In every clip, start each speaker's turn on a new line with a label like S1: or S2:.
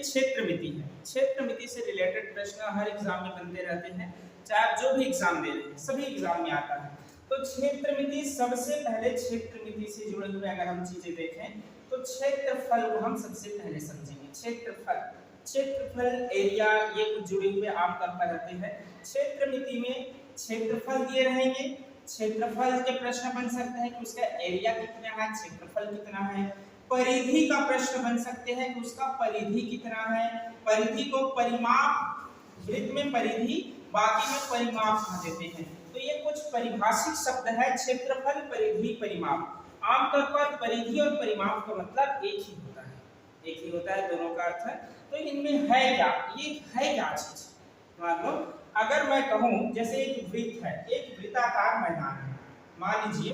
S1: क्षेत्रमिति है। क्षेत्रमिति से रिलेटेड प्रश्न हर एग्जाम में बनते रहते हैं, चाहे आप जो भी एग्जाम दे रहे हैं सभी एग्जाम में आता है। तो क्षेत्रमिति, सबसे पहले क्षेत्रमिति से जुड़े हुए अगर हम चीजें देखें तो क्षेत्रफल को हम सबसे पहले समझेंगे। क्षेत्रफल, क्षेत्रफल, एरिया, ये कुछ जुड़े हुए आमतौर पर रहते हैं। क्षेत्रमिति में क्षेत्रफल दिए रहेंगे, क्षेत्रफल के प्रश्न बन सकते हैं कि उसका एरिया कितना है, क्षेत्रफल कितना है। परिधि का प्रश्न बन सकते हैं कि उसका परिधि कितना है। परिधि को परिमाप, वृत्त में परिधि, बाकी में परिमाप कह देते हैं। तो ये कुछ परिभाषित शब्द है, क्षेत्रफल, परिधि, परिमाप। आमतौर पर परिधि और परिमाप का मतलब एक ही होता है, एक ही होता है, दोनों का अर्थ है। तो इनमें है क्या, ये है क्या चीज? मान लो अगर मैं कहूं जैसे एक वृत्त है, एक वृत्ताकार मैदान है, मान लीजिए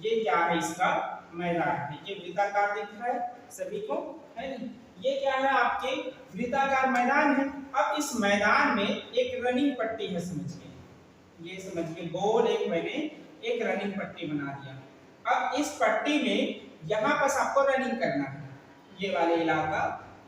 S1: ये क्या है, इसका मैदान है, ये वृत्ताकार दिख रहा है सभी को, है नहीं? ये क्या है, आपके वृत्ताकार मैदान है। अब इस मैदान में एक रनिंग पट्टी है, समझिए, ये समझिए, गोल एक मैंने एक रनिंग पट्टी बना दिया। अब इस पट्टी में यहाँ पर आपको रनिंग करना है, ये वाले इलाका,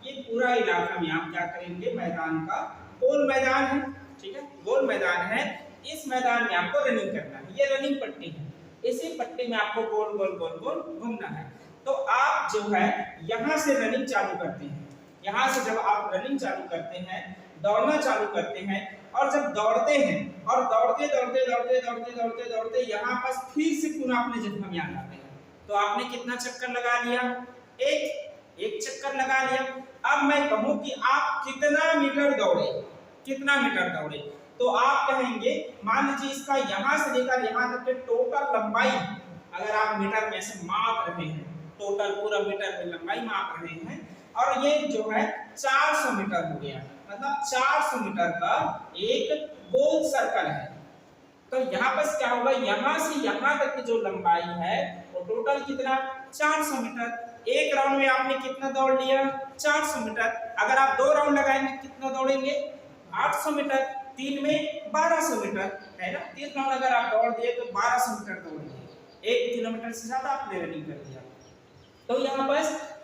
S1: ये पूरा इलाका में आप क्या करेंगे, मैदान का, गोल मैदान है, ठीक है, गोल मैदान है, इस मैदान में आपको रनिंग करना है, ये रनिंग पट्टी है, इसी पट्टी में आपको गोल गोल गोल गोल घूमना है। तो आप जो है यहाँ से रनिंग चालू करते हैं, यहाँ से जब आप रनिंग चालू करते हैं, दौड़ना चालू करते हैं, और जब दौड़ते हैं और दौड़ते दौड़ते दौड़ते दौड़ते दौड़ते दौड़ते यहाँ पर फिर से पुनः अपने जगह में आ जाते हैं, तो आपने कितना चक्कर लगा लिया, एक चक्कर लगा लिया। अब मैं कहूँ कि आप कितना मीटर दौड़े, कितना मीटर दौड़े, तो आप कहेंगे, मान लीजिए इसका यहाँ से लेकर यहाँ तक के टोटल लंबाई अगर आप मीटर में से माप रहे हैं, टोटल पूरा मीटर में लंबाई माप रहे हैं, और ये जो है 400 मीटर हो गया, मतलब 400 मीटर का एक गोल सर्कल है। तो यहाँ पर क्या होगा, यहाँ से यहाँ तक की जो लंबाई है वो टोटल कितना, 400 मीटर। एक राउंड में आपने कितना दौड़ लिया, 400 मीटर। अगर आप 2 राउंड लगाएंगे कितना दौड़ेंगे, 800 मीटर। 3 में 1200 मीटर, है ना, 3 राउंड अगर आप दौड़ दिए तो 1200 मीटर दौड़ दिए, 1 किलोमीटर से ज्यादा आपने रनिंग कर दिया। तो यहाँ पर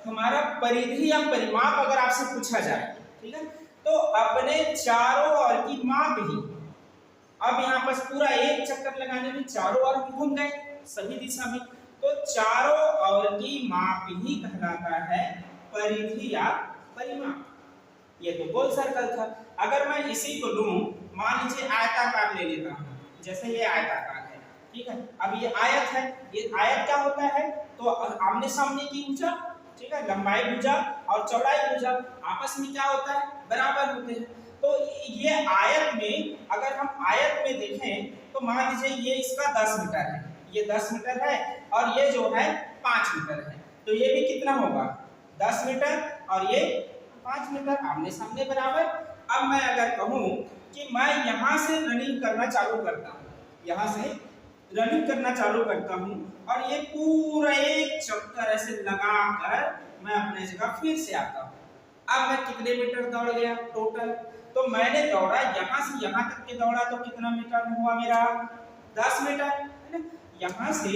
S1: हमारा परिधि या परिमाप अगर आपसे पूछा जाए, ठीक है, तो अपने चारों ओर की माप ही, अब यहाँ पर पूरा एक चक्कर लगाने में चारों ओर घूम गए सभी दिशा में, तो चारों ओर की माप ही कहलाता है परिधि या परिमाप। ये तो गोल सर्कल था। अगर मैं इसी को लूं, मान लीजिए आयताकार ले लेता हूं, जैसे ये आयताकार है, ठीक है, अब ये आयत है, ये आयत क्या होता है, तो आमने सामने की भुजा, ठीक है, लंबाई भुजा और चौड़ाई भुजा आपस में क्या होता है, बराबर होते हैं। तो ये आयत में, अगर हम आयत में देखें तो मान लीजिए ये इसका 10 मीटर है, ये 10 मीटर है, और ये जो है 5 मीटर है, तो ये भी कितना होगा, 10 मीटर और ये 5 मीटर, आमने सामने बराबर। अब मैं अगर कहूं कि मैं यहाँ से रनिंग करना चालू करता हूँ, यहाँ से रनिंग करना चालू करता हूँ, और ये पूरा एक चक्कर ऐसे लगाकर मैं अपने जगह फिर से आता हूँ। अब मैं कितने मीटर दौड़ गया टोटल, तो मैंने दौड़ा यहाँ से यहाँ तक के दौड़ा, तो कितना मीटर हुआ मेरा, 10 मीटर, है ना। यहाँ से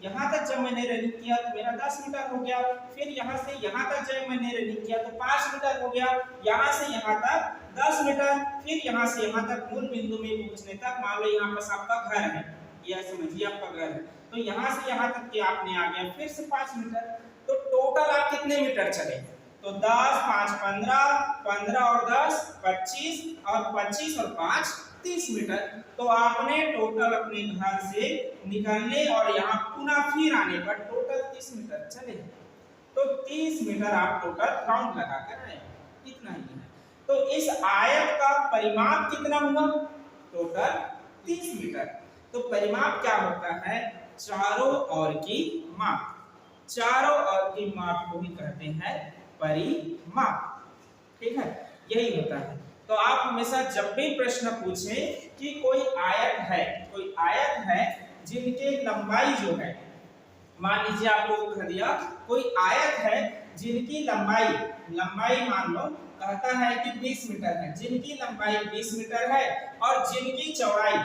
S1: यहाँ तक जब मैंने रनिंग किया तो मेरा 10 मीटर हो गया, फिर यहाँ से यहाँ तक जब मैंने रनिंग किया तो 5 मीटर हो गया, यहाँ से यहाँ तक 10 मीटर, फिर यहाँ से यहाँ तक मूल बिंदु में पहुंचने तक, मान लो यहाँ पर आपका घर है, यह समझिए आपका घर है, तो यहाँ से यहाँ तक के आपने आ गया फिर से 5 मीटर, तो टोटल आप कितने मीटर चले, तो 10, 5, 15, 15 और 10 25, और 25 और 5 30 मीटर। तो आपने टोटल अपने घर से निकलने और यहाँ पुनः फिर आने पर टोटल 30 मीटर चले, तो 30 मीटर आप टोटल राउंड लगा कर आए, इतना ही है। तो इस आयत का परिमाप कितना हुआ, टोटल 30 मीटर। तो परिमाप क्या होता है, चारों ओर की माप, चारों ओर की माप को ही कहते हैं परिमाप, ठीक है, यही होता है। तो आप हमेशा जब भी प्रश्न पूछें कि कोई आयत है जिनके लंबाई जो है, मान लीजिए आपको कह दिया कोई आयत है जिनकी लंबाई मान लो कहता है कि 20 मीटर है, जिनकी लंबाई 20 मीटर है, और जिनकी चौड़ाई,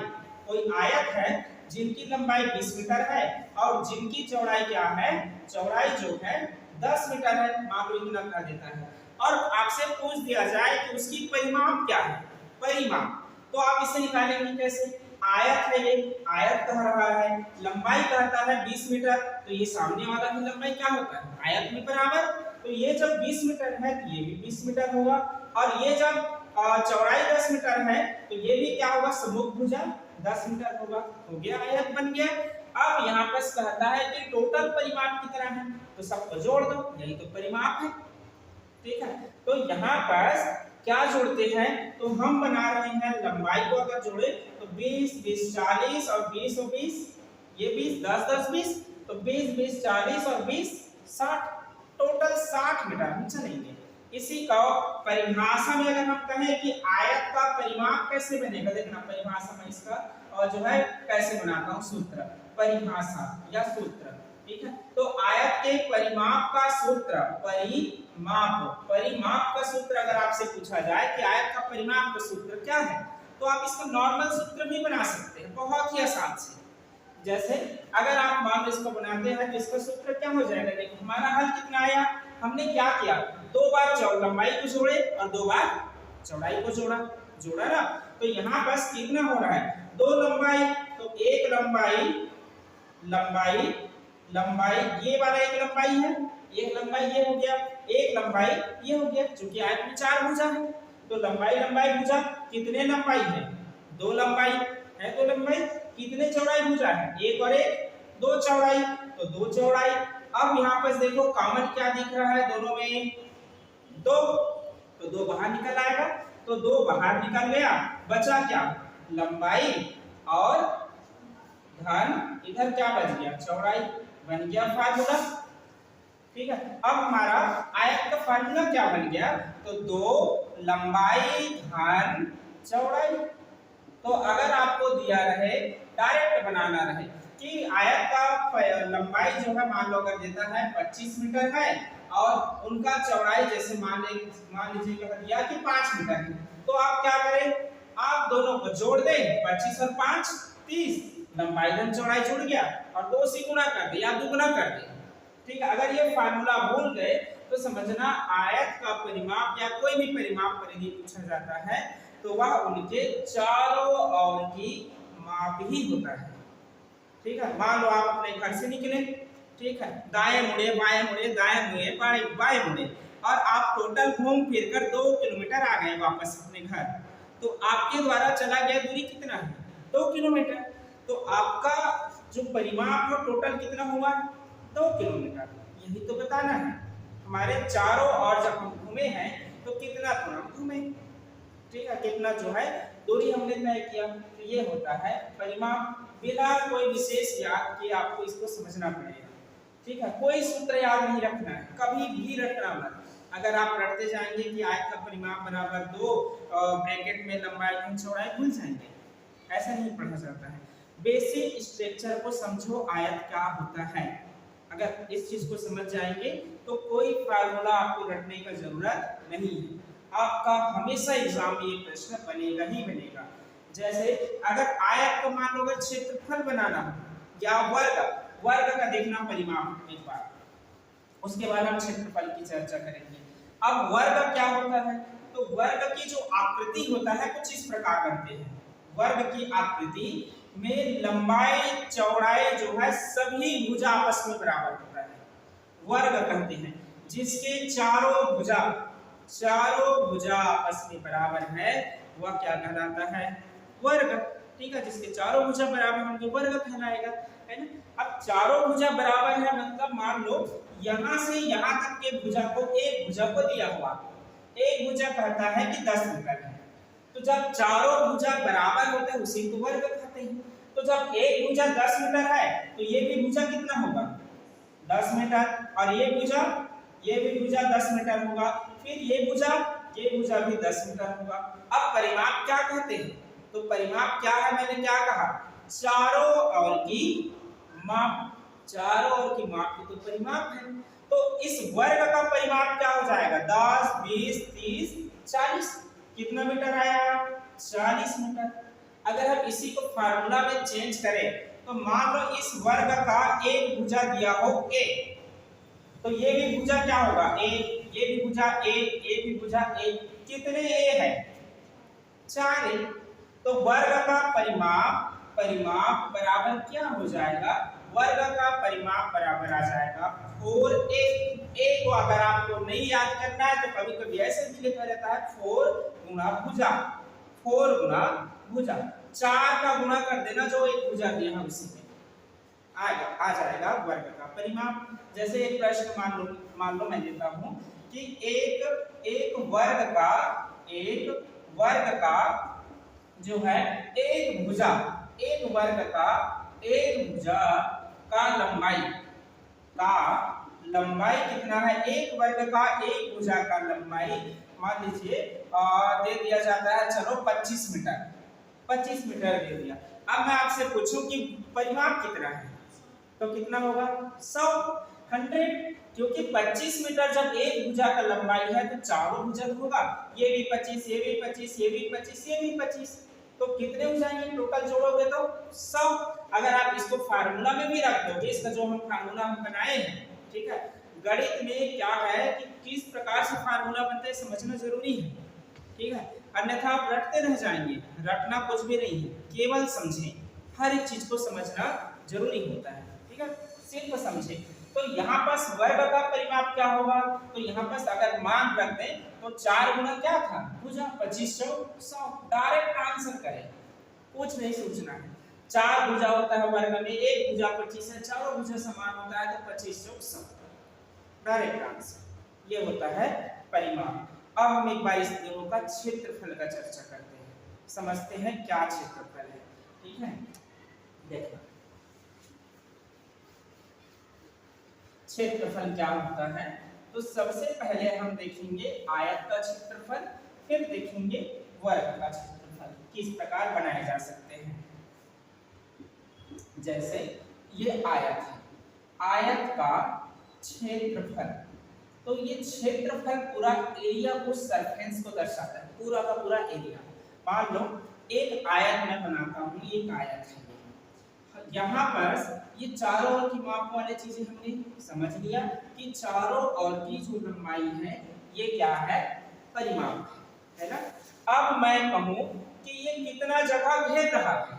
S1: कोई आयत है जिनकी लंबाई 20 मीटर है और जिनकी चौड़ाई क्या है, चौड़ाई जो है 10 मीटर है, मान लो इतना कह देता है, और आपसे पूछ दिया जाए कि उसकी परिमाप क्या है, परिमाप, तो आप इसे निकालेंगे कैसे? आयत है, ये आयत कह रहा है, लंबाई कहता है 20 मीटर, तो ये सामने वाला की लंबाई क्या होता है? आयत में बराबर, तो ये जब 20 मीटर है तो ये भी 20 मीटर होगा, और ये जब चौड़ाई 10 मीटर है तो ये भी क्या होगा? सम्मुख भुजा 10 मीटर होगा। हो गया, आयत बन गया। अब यहाँ पर कहता है कि टोटल परिमाप कितना है, तो सबको जोड़ दो, यही तो परिमाप है। ठीक है, तो यहाँ पर क्या जोड़ते हैं? तो हम बना रहे हैं लंबाई को अगर जोड़े तो 20 20 40 और 20 और 20, ये 20 10 10 20, तो 20 20 40 और 20 60, टोटल 60 मीटर हम चलेंगे। इसी का परिभाषा में अगर हम कहें कि आयत का परिमाप कैसे बनेगा, देखना परिभाषा में इसका और जो है कैसे बनाता हूं सूत्र, परिभाषा या सूत्र। ठीक है, तो आयत के परिमाप का सूत्र परिमाप, परिमाप का सूत्र अगर आपसे पूछा जाए कि आयत का परिमाप का सूत्र क्या है, तो आप इसका नॉर्मल सूत्र भी बना सकते हैं बहुत ही आसान से। जैसे अगर आप मान लो इसको बनाते हैं तो इसका सूत्र क्या हो जाएगा? देखिए हमारा हल कितना आया, हमने क्या किया, 2 बार लंबाई को जोड़े और 2 बार चौड़ाई को जोड़ा ना, तो यहाँ बस कितना हो रहा है? 2 लंबाई, तो एक लंबाई ये वाला एक लंबाई है, एक लंबाई ये हो गया, एक लंबाई ये हो गया, क्योंकि आयत में 4 भुजा है, तो लंबाई भुजा कितने लंबाई है? 2 लंबाई है, 2 लंबाई कितने चौड़ाई भुजा है? एक और एक 2 चौड़ाई, तो 2 चौड़ाई। अब यहाँ पर देखो कॉमन क्या दिख रहा है दोनों में? 2, तो 2 बाहर निकल आएगा, तो 2 बाहर निकल गया, बचा क्या? लंबाई और धन, इधर क्या बच गया? चौड़ाई, बन गया फार्मूला। ठीक है, अब हमारा आयत का फार्मूला क्या बन गया? तो 2 लंबाई धन चौड़ाई। तो अगर आपको दिया रहे, डायरेक्ट बनाना रहे कि आयत का लंबाई जो है मान लो अगर देता है 25 मीटर है और उनका चौड़ाई जैसे मान लीजिए कह दिया कि 5 मीटर है, तो आप क्या करें? आप दोनों को जोड़ दें, 25 और 5 30, लंबाई धन चौड़ाई जुड़ गया और 2 से गुणा कर दे या दुगुना कर दे। ठीक है, अगर ये फार्मूला भूल गए तो समझना आयत का परिमाप या कोई भी परिमाप पर यदि पूछा जाता है तो वह उनके चारों ओर की माप ही होता है। ठीक है, मान लो आप अपने घर से निकले, ठीक है, दाएं मुड़े बाएं मुड़े दाएं मुड़े बाएं मुड़े और आप टोटल घूम फिर कर 2 किलोमीटर आ गए वापस अपने घर, तो आपके द्वारा चला गया दूरी कितना है? 2 किलोमीटर। तो आपका जो परिमाप है टोटल कितना हुआ? 2 किलोमीटर। यही तो बताना है, हमारे चारों ओर जब हम घूमे हैं तो कितना हम घूमे। ठीक है, कितना जो है दूरी हमने तय किया, तो ये होता है परिमाप। बिना कोई विशेष याद के आपको इसको समझना पड़ेगा। ठीक है, कोई सूत्र याद नहीं रखना है, कभी भी रटना मत। अगर आप रटते जाएंगे कि आयत का परिमाप बराबर 2 ब्रैकेट में लंबाई धन चौड़ाई, भूल जाएंगे, ऐसा नहीं पढ़ा जाता है। बेसिक स्ट्रक्चर को समझो, आयत क्या होता है। अगर इस चीज को समझ जाएंगे तो कोई फार्मूला आपको रटने का जरूरत नहीं है। आपका हमेशा एग्जाम में ये प्रश्न बनेगा ही बनेगा। जैसे अगर आयत का मान लो अगर क्षेत्रफल बनाना हो या वर्ग का देखना परिमाप एक बार, उसके बाद हम क्षेत्रफल की चर्चा करेंगे। अब वर्ग क्या होता है? तो वर्ग की जो आकृति होता है कुछ इस प्रकार बनते हैं। वर्ग की आकृति में लंबाई चौड़ाई जो है सभी भुजा आपस में बराबर होता है, वर्ग कहते हैं। जिसके चारों भुजा आपस में बराबर है वह क्या कहलाता है? वर्ग। ठीक है, जिसके चारों भुजा बराबर होंगे वर्ग कहलाएगा, है ना। अब चारों भुजा बराबर है मतलब मान लो यहाँ से यहाँ तक के भुजा को, एक भुजा को दिया हुआ, एक भुजा कहता है कि 10 मीटर है, तो जब चारों भुजा बराबर होते हैं उसी को वर्ग कहते हैं। तो जब एक भुजा 10 मीटर है तो ये भी भुजा कितना होगा? 10 मीटर, और ये भी भुजा 10 मीटर होगा, फिर ये भुजा भी 10 मीटर होगा। अब परिमाप क्या कहते हैं? तो परिमाप क्या है? मैंने क्या कहा? चारों ओर की माप, चारों ओर की माप की तो परिमाप है। तो इस वर्ग का परिमाप क्या हो जाएगा? 10 20 30 40, कितना मीटर आया? 40 मीटर। अगर हम इसी को फार्मूला में चेंज करें तो मान लो इस वर्ग का एक भुजा दिया हो a, तो ये भी भुजा क्या होगा? a, ये भी भुजा ए भी भुजा ए, कितने ए है? 4 ए। तो वर्ग का परिमाप बराबर क्या हो जाएगा? वर्ग का परिमाप बराबर आ जाएगा 4a। a को अगर आपको नहीं याद करना है तो कभी कभी ऐसे भी लिखा जाता है 4 गुना भुजा, 4 गुना भुजा, 4 का गुना कर देना जो एक भुजा दिया है उसी में आ जाएगा वर्ग का परिमाप। जैसे एक प्रश्न मान लो मैं देता हूं कि एक वर्ग का जो है एक भुजा का लंबाई कितना है? एक वर्ग का एक भुजा का लंबाई मान लीजिए दे दिया जाता है, चलो 25 मीटर दे दिया। अब मैं आपसे पूछूं कि परिमाप कितना है तो कितना होगा? 100 क्योंकि 25 मीटर जब एक भुजा का लंबाई है तो चारों भुजा होगा, ये भी 25, ये भी 25, ये भी 25, ये भी 25, तो कितने हो जाएंगे टोटल जोड़ोगे तो 100। अगर आप इसको फार्मूला में भी रख दोगे, इसका जो हम फार्मूला हम बनाए हैं, ठीक है, गणित में क्या है कि किस प्रकार से फार्मूला बनता है समझना जरूरी है, ठीक है, अन्यथा आप रटते रह जाएंगे। रटना कुछ भी नहीं है, केवल समझें, हर एक चीज को समझना जरूरी होता है, ठीक है, सिर्फ समझें। तो यहाँ पर वर्ग का परिमाप क्या होगा? तो यहाँ पर अगर मान रख दें तो 4 गुना क्या था? भुजा, 25 चौक 100, डायरेक्ट आंसर करें, कुछ नहीं सोचना है। 4 भुजा होता है वर्ग में, एक भुजा 25 है, चारों भुजा समान होता है तो 25 चौक 100, डायरेक्ट आंसर। ये होता है परिमाप। अब हम एक बार इस दोनों का क्षेत्रफल का चर्चा करते हैं, समझते हैं क्या क्षेत्रफल है, ठीक है। देखो क्षेत्रफल क्या होता है, तो सबसे पहले हम देखेंगे आयत का क्षेत्रफल, फिर देखेंगे वर्ग का क्षेत्रफल किस प्रकार बनाए जा सकते हैं। जैसे ये आयत है, आयत का क्षेत्रफल, तो ये क्षेत्रफल पूरा एरिया को, सरफेस को दर्शाता है, पूरा का पूरा एरिया। मान लो एक आयत मैं बनाता हूँ, एक आयत है, यहाँ पर ये चारों ओर की माप वाली चीजें हमने समझ लिया कि चारों ओर की जो लंबाई है ये क्या है? परिमाप है ना। अब मैं कहूँ कि ये कितना जगह घेर रहा है,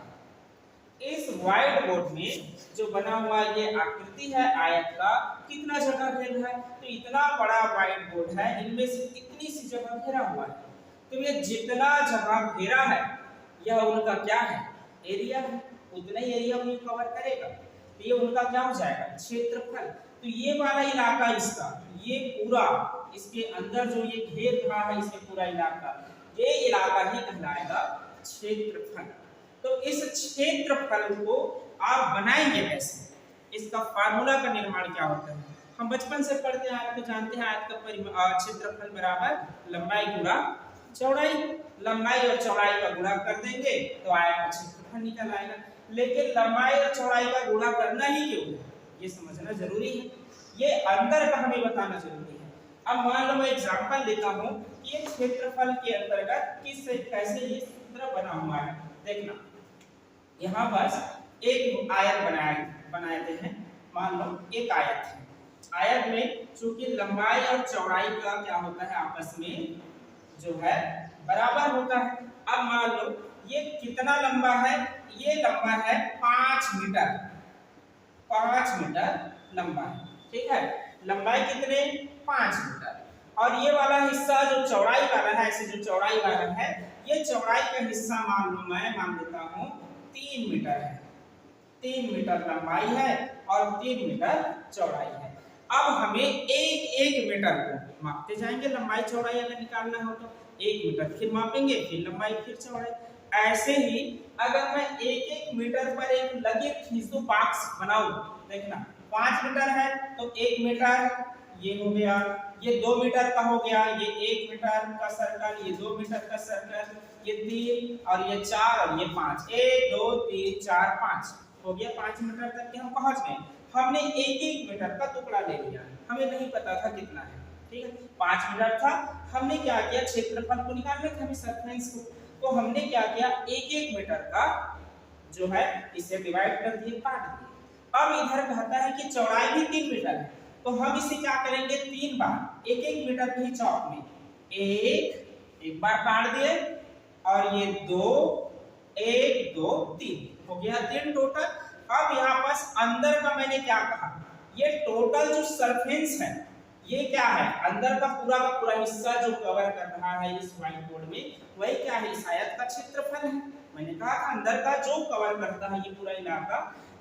S1: इस व्हाइट बोर्ड में जो बना हुआ ये आकृति है आयत का, कितना जगह घेर रहा है? तो इतना बड़ा व्हाइट बोर्ड है, इनमें से कितनी सी जगह घेरा हुआ है, तो ये जितना जगह घेरा है यह उनका क्या है? एरिया है, उतना ही एरिया को कवर करेगा, तो ये उनका क्या हो जाएगा? क्षेत्रफल। तो ये वाला इलाका इसका, ये पूरा इसके अंदर जो ये घेर रहा है इसके पूरा इलाका, ये इलाका ही कहलाएगा क्षेत्रफल। तो इस क्षेत्रफल को आप बनाएंगे कैसे? इसका फार्मूला का निर्माण क्या होता है? हम बचपन से पढ़ते हैं, आपको जानते हैं, आयत का क्षेत्रफल बराबर लंबाई गुणा चौड़ाई, लंबाई और चौड़ाई का गुणा कर देंगे तो आयत का क्षेत्रफल निकल आएगा। लेकिन लंबाई और चौड़ाई का गुणा करना ही क्यों है, ये समझना जरूरी है, ये अंतर का हमें बताना जरूरी है। अब मान लो मैं एग्जांपल लेता हूं कि ये क्षेत्रफल के अंतर्गत कैसे ये सूत्र बना हुआ है। देखना, यहाँ पर एक आयत बनाते हैं, मान लो एक आयत है, आयत में चूंकि लंबाई और चौड़ाई का क्या होता है आपस में जो है बराबर होता है। अब मान लो ये कितना लंबा है? ये लंबा है 5 मीटर, 5 मीटर लंबा है, ठीक है, लंबाई कितने? 5 मीटर। और ये वाला हिस्सा जो चौड़ाई वाला है, ऐसे जो चौड़ाई वाला है, ये चौड़ाई का हिस्सा मान लो मैं मान लेता हूँ 3 मीटर है, 3 मीटर लंबाई है और 3 मीटर चौड़ाई है। अब हमें एक मीटर को मापते जाएंगे, लंबाई चौड़ाई अगर निकालना हो तो 1 मीटर फिर मापेंगे, फिर लंबाई फिर चौड़ाई। ऐसे ही अगर मैं एक मीटर पर एक लगे खींचू बॉक्स बनाऊं, देखना 5 मीटर है तो 1 मीटर ये हो गया, ये 2 मीटर का हो गया, ये 1 मीटर का सर्कल, ये 2 मीटर का सर्कल, ये 3 और ये 4 और ये 5, 1 2 3 4 5 हो गया, 5 मीटर तक के हम पहुंच गए। हमने एक मीटर का टुकड़ा ले लिया, हमें नहीं पता था कितना है, ठीक है, 5 मीटर था। हमने क्या किया, क्षेत्रफल को निकालने थे हमें, सरफेस को, तो हमने क्या किया, एक मीटर का जो है इसे डिवाइड कर दिए, काट दिए। अब इधर कहता है कि चौड़ाई भी 3 मीटर है, तो हम इसे क्या करेंगे, 3 बार 1-1 मीटर के चौक में एक बार काट दिए, और ये 2 1 2 3 हो गया 3 टोटल। अब यहाँ पास अंदर का मैंने क्या कहा, ये टोटल जो सरफेस है ये क्या है, अंदर का पूरा हिस्सा जो कवर कर रहा है इस व्हाइट बोर्ड में, वही क्या है, इस आयत का क्षेत्रफल है। मैंने कहा था अंदर का जो कवर करता है ये पूरा इलाका,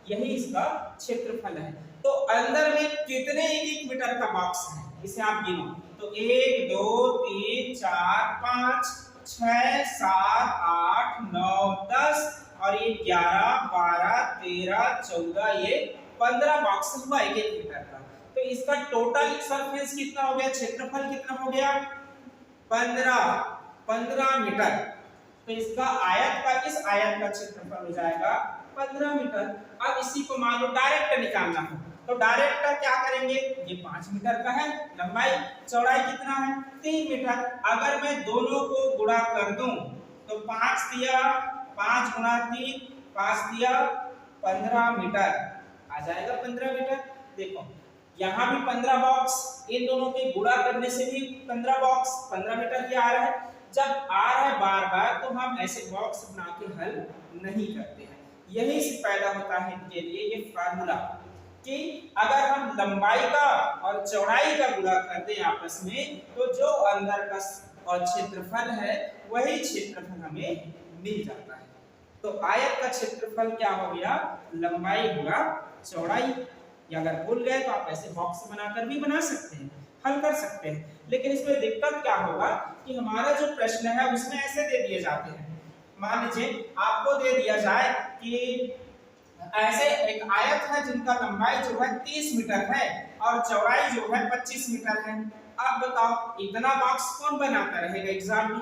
S1: यही इसका क्षेत्रफल है। तो अंदर में कितने 1-1 मीटर का बॉक्स है इसे आप गिनो, तो 1 2 3 4 5 6 7 8 9 10 और ये 11 12 13 14 ये 15 बॉक्स हुआ 1-1 मीटर का। तो इसका टोटल सरफेस कितना हो गया, क्षेत्रफल कितना हो गया, 15 मीटर। तो इसका आयत का, इस आयत का क्षेत्रफल हो जाएगा 15 मीटर। अब इसी को मान लो डायरेक्ट निकालना है, तो डायरेक्ट क्या करेंगे, ये 5 मीटर का है लंबाई, चौड़ाई कितना है 3 मीटर। अगर मैं दोनों को गुणा कर दूं तो 5 दिया 5 गुणा 3 5 दिया 15 मीटर आ जाएगा 15 मीटर। देखो यहाँ भी 15 बॉक्स, इन दोनों के गुणा करने से भी 15 बॉक्स 15 मीटर ही आ रहा है। जब आ रहा है बार बार तो हम ऐसे बॉक्स बना के हल नहीं करते हैं। यही से पैदा होता है इनके लिए ये फार्मूला कि अगर हम लंबाई का और चौड़ाई का गुणा कर दें आपस में, तो जो अंदर का और क्षेत्रफल है वही क्षेत्रफल हमें मिल जाता है। तो आयत का क्षेत्रफल क्या हो गया, लंबाई गुणा चौड़ाई। या अगर भूल गए तो आप ऐसे बॉक्स बनाकर भी बना सकते हैं, हल कर सकते हैं। लेकिन इसमें दिक्कत क्या होगा कि हमारा जो प्रश्न है उसमें ऐसे दे दिए जाते हैं, मान लीजिए आपको दे दिया जाए कि ऐसे एक आयत है जिनका लंबाई जो है 30 मीटर है और चौड़ाई जो है 25 मीटर है। अब बताओ इतना बॉक्स कौन बनाता रहेगा एग्जाम में,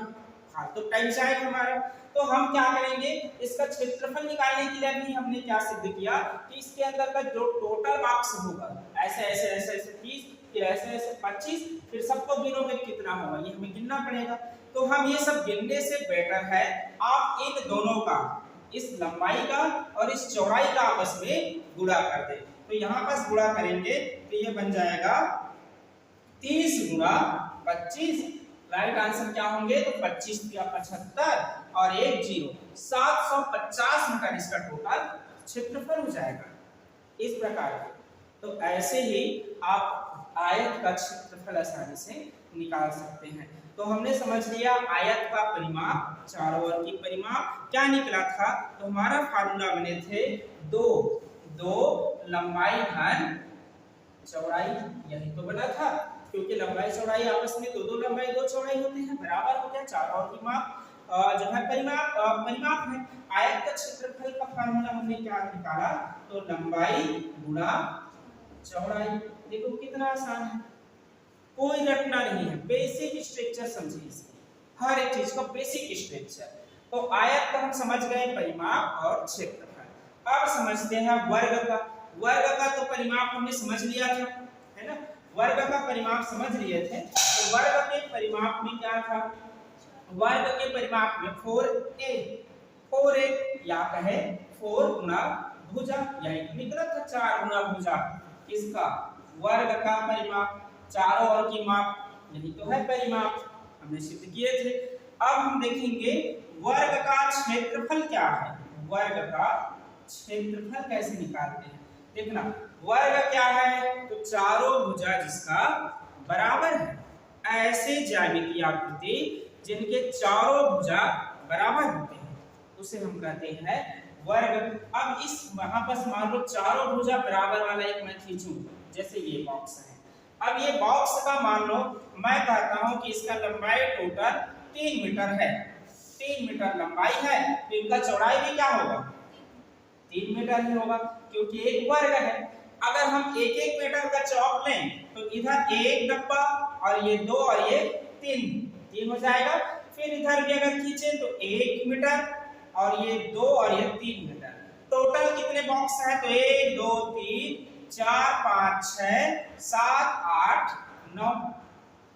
S1: हाँ तो टाइम जाएगा हमारा। तो हम क्या करेंगे, इसका क्षेत्रफल निकालने के लिए भी हमने क्या सिद्ध किया कि इसके अंदर का जो टोटल बॉक्स होगा, ऐसे ऐसे ऐसे ऐसे 30 फिर ऐसे ऐसे 25, फिर सबको गिनोगे कितना होगा, ये हमें गिनना पड़ेगा। तो हम ये सब गिनने से बेटर है आप इन दोनों का, इस लंबाई का और इस चौड़ाई का आपस में गुणा कर दें। तो यहाँ पास गुणा करेंगे तो ये बन जाएगा 30 गुणा 25, राइट आंसर क्या होंगे, तो 25 या 75 और 1 0 750 मीटर इसका टोटल क्षेत्रफल हो जाएगा इस प्रकार का। तो ऐसे ही आप आयत का क्षेत्रफल आसानी से निकाल सकते हैं। तो हमने समझ लिया आयत का परिमाप, चारों ओर की परिमाप क्या निकला था, तो हमारा फार्मूला बने थे 2 लंबाई घन चौड़ाई, यही तो बना था, क्योंकि लंबाई चौड़ाई आपस में दो लंबाई दो चौड़ाई होते हैं, बराबर हो गया। चारों ओर की माप जो है परिमाप है। आयत का क्षेत्रफल का फार्मूला हमने क्या निकाला, तो लंबाई गुणा चौड़ाई। देखो कितना आसान है, कोई रटना नहीं है, बेसिक स्ट्रक्चर समझिए इसकी, हर एक चीज का बेसिक स्ट्रक्चर। तो आयत का हम समझ गए परिमाप और क्षेत्रफल। अब समझते हैं वर्ग का। वर्ग का तो परिमाप हमने समझ लिया था, है ना, वर्ग का परिमाप समझ लिए थे। तो वर्ग के परिमाप में क्या था, वर्ग के परिमाप में 4a या कहे 4 गुना भुजा, यही निकला था 4 गुना भुजा, इसका वर्ग का परिमाप, चारों ओर की माप, यही तो है परिमाप, हमने सिद्ध किए थे। अब हम देखेंगे वर्ग का क्षेत्रफल क्या है, वर्ग का क्षेत्रफल कैसे निकालते हैं। देखना वर्ग क्या है, तो चारों भुजा जिसका बराबर है, ऐसे ज्यामितीय आकृति जिनके चारों भुजा बराबर होते हैं उसे हम कहते हैं वर्ग। अब इस वहां पर मान लो चारों भुजा बराबर वाला एक मैं खींचूं, जैसे ये बॉक्स है। अब ये बॉक्स का मान लो मैं कहता हूं कि इसका लंबाई टोटल 3 मीटर है, 3 मीटर लंबाई है, तो इनका चौड़ाई भी क्या होगा 3 मीटर ही होगा, क्योंकि एक वर्ग है। अगर हम 1-1 मीटर का चौक लें तो इधर एक डब्बा और ये 2 और ये 3 हो जाएगा। फिर इधर भी अगर खींचे तो 1 मीटर और ये 2 और ये 3 मीटर। टोटल कितने बॉक्स है, तो 1 2 3 4 5 6 7 8 9,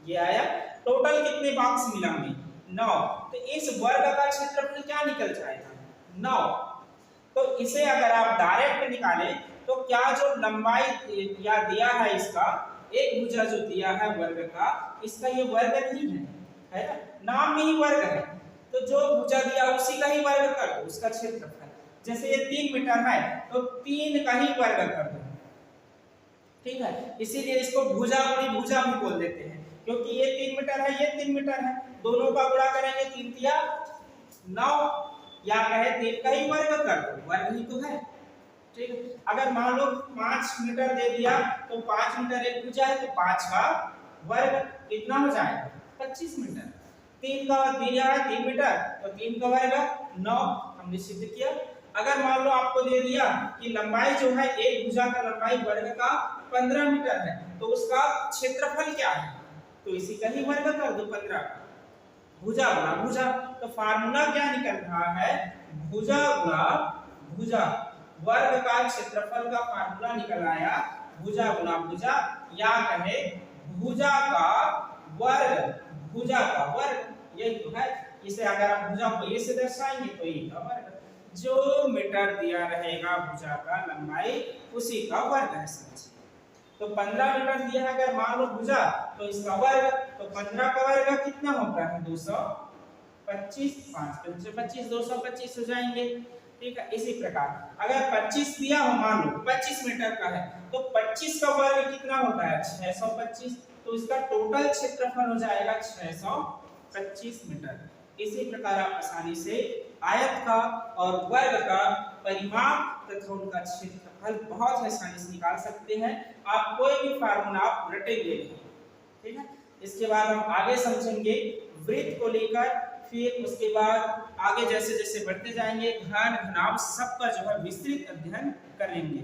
S1: ये आया। टोटल कितने बॉक्स मिला हमें 9। तो इस वर्ग का क्षेत्रफल क्या निकल जाएगा 9। तो इसे अगर आप डायरेक्ट निकालें तो क्या जो लंबाई या दिया है इसका एक भुजा जो दिया है वर्ग का, इसका ये वर्ग नहीं है ना, नाम में ही वर्ग है, तो जो भुजा दिया उसी का ही वर्ग कर दो, उसका क्षेत्रफल। जैसे ये 3 मीटर है तो 3 का ही वर्ग कर दो, ठीक है। इसीलिए इसको भुजा गुणी भुजा भी बोल देते हैं, क्योंकि ये 3 मीटर है, ये 3 मीटर है, दोनों का गुणा करेंगे 3 तिया 9, या कहे 3 का ही वर्ग कर दो, वर्ग ही तो है, ठीक है। अगर मान लो 5 मीटर दे दिया तो 5 मीटर एक भुजा है, तो 5 का वर्ग कितना हो जाएगा 25 मीटर। 3 का दिया है 3 मीटर, तो 3 का वर्ग 9, हमने सिद्ध किया। अगर मान लो आपको दे दिया कि लंबाई जो है एक भुजा का लंबाई वर्ग का 15 मीटर है, तो उसका क्षेत्रफल क्या है, तो इसी का ही वर्ग कर दो 15 का, भुजा गुणा भुजा। तो फार्मूला क्या निकल रहा है, भुजा गुणा भुजा, वर्ग का क्षेत्रफल का फार्मूला निकल आया भुजा गुणा भुजा, या कहे भुजा का वर्ग, भुजा का वर्ग, यही तो है। इसे अगर आप भुजा को ये से दर्शाएंगे तो ये का वर्ग, जो मीटर दिया रहेगा भुजा का लंबाई उसी का वर्ग है समझिए। तो 15 मीटर दिया है अगर मान लो भुजा, तो इसका वर्ग, तो 15 का वर्ग कितना होता है 225, 5 5 25, 225 हो जाएंगे, ठीक है। इसी प्रकार अगर 25 दिया हो, मान लो 25 मीटर का है, तो 25 का वर्ग कितना होता है 625, तो इसका टोटल क्षेत्रफल हो जाएगा 625 मीटर। इसी प्रकार आप आसानी से आयत का और वर्ग का परिमाप तथा उनका क्षेत्रफल बहुत आसानी से निकाल सकते हैं। आप कोई भी फार्मूला आप रटेंगे, ठीक है। इसके बाद हम आगे समझेंगे वृत्त को लेकर, फिर उसके बाद आगे जैसे जैसे बढ़ते जाएंगे घन घनाभ सबका जो है विस्तृत अध्ययन करेंगे।